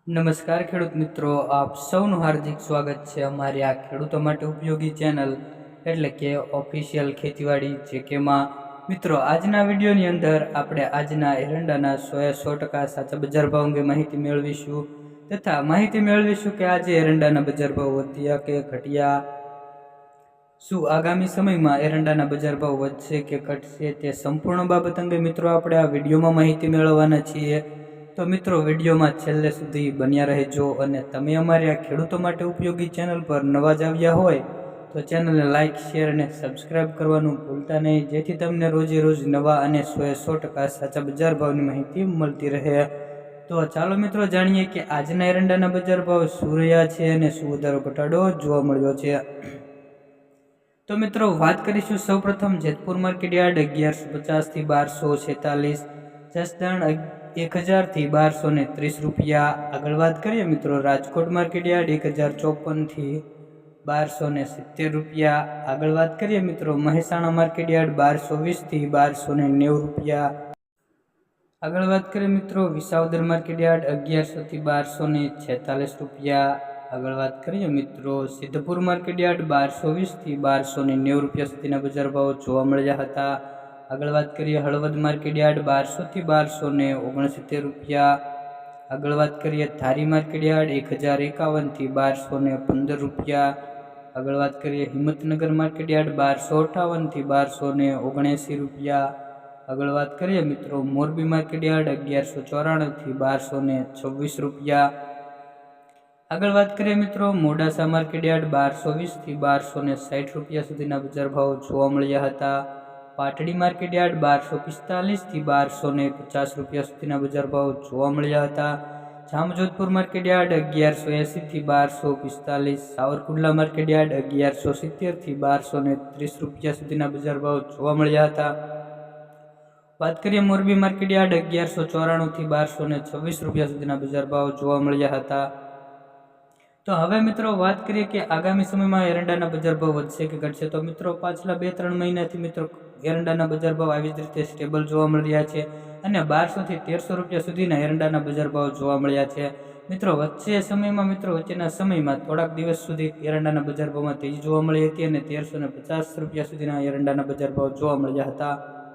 નમસ્કાર ખેડૂત મિત્રો, આપ સૌનું હાર્દિક સ્વાગત છે અમારી આ ખેડૂતો માટે ઉપયોગી ચેનલ એટલે કે ઓફિશિયલ ખેતીવાડી જેકેમાં. મિત્રો, આજના વિડીયોની અંદર આપણે આજના એરંડાના 100% સાચા બજાર ભાવ અંગે માહિતી મેળવીશું તથા માહિતી મેળવીશું કે આજે એરંડાના બજાર ભાવ વધ્યા કે ઘટ્યા, શું આગામી સમયમાં એરંડાના બજાર ભાવ વધશે કે ઘટશે, તે સંપૂર્ણ બાબત અંગે મિત્રો આપણે આ વિડીયોમાં માહિતી મેળવવાના છીએ. તો મિત્રો, વિડીયોમાં છેલ્લે સુધી બન્યા રહેજો અને તમે અમારી આ ખેડૂતો માટે ઉપયોગી ચેનલ પર નવા જ આવ્યા હોય તો ચેનલને લાઇક, શેર અને સબસ્ક્રાઇબ કરવાનું ભૂલતા નહીં, જેથી તમને રોજે રોજ નવા અને 100% સાચા બજાર ભાવની માહિતી મળતી રહે. તો ચાલો મિત્રો જાણીએ કે આજના એરંડાના બજાર ભાવ શું રહ્યા છે અને શું વધારો ઘટાડો જોવા મળ્યો છે. તો મિત્રો, વાત કરીશું સૌપ્રથમ જેતપુર માર્કેટ યાર્ડ 1150 થી 1246, જસદણ 1000 થી 1230 રૂપિયા. આગળ વાત કરીએ મિત્રો, રાજકોટ માર્કેટ યાર્ડ 1054 થી 1270 રૂપિયા. આગળ વાત કરીએ મિત્રો, મહેસાણા માર્કેટ યાર્ડ 1220 થી 1290 રૂપિયા. આગળ વાત કરીએ મિત્રો, વિસાવદર માર્કેટ યાર્ડ 1100 થી 1246 રૂપિયા. આગળ વાત કરીએ મિત્રો, સિદ્ધપુર માર્કેટ યાર્ડ 1220 થી 1290 રૂપિયા સુધીના બજાર ભાવ જોવા મળ્યા હતા. આગળ વાત કરીએ હળવદ માર્કેટ યાર્ડ 1200 થી 1269 રૂપિયા. આગળ વાત કરીએ ધારી માર્કેટ યાર્ડ 1051 થી 1215 રૂપિયા. આગળ વાત કરીએ હિંમતનગર માર્કેટ યાર્ડ 1258 થી 1279 રૂપિયા. આગળ વાત કરીએ મિત્રો, મોરબી માર્કેટ યાર્ડ 1194 થી 1226 રૂપિયા. આગળ વાત કરીએ મિત્રો, મોડાસા માર્કેટ યાર્ડ 1220 થી 1260 રૂપિયા સુધીના બજાર ભાવ જોવા મળ્યા હતા. પાટડી માર્કેટ યાર્ડ 1245 થી 1250 રૂપિયા સુધીના બજાર ભાવ જોવા મળ્યા હતા. જામજોધપુર માર્કેટ યાર્ડ 1180 થી 1245, સાવરકુંડલા માર્કેટ યાર્ડ 1170 થી 1230 રૂપિયા સુધીના બજાર ભાવ જોવા મળ્યા હતા. વાત કરીએ મોરબી માર્કેટ યાર્ડ 1194 થી 1226 રૂપિયા સુધીના બજાર ભાવ જોવા મળ્યા હતા. તો હવે મિત્રો વાત કરીએ કે આગામી સમયમાં એરંડાના બજાર ભાવ વધશે કે ઘટશે. તો મિત્રો, પાછલા 2-3 મહિનાથી મિત્રો એરંડાના બજાર ભાવ આવી જ રીતે સ્ટેબલ જોવા મળી રહ્યા છે અને 1200 થી 1300 રૂપિયા સુધીના એરંડાના બજાર ભાવ જોવા મળ્યા છે. મિત્રો, વચ્ચેના સમયમાં થોડાક દિવસ સુધી એરંડાના બજાર ભાવમાં તેજી જોવા મળી હતી અને 1350 રૂપિયા સુધીના એરંડાના બજાર ભાવ જોવા મળ્યા હતા.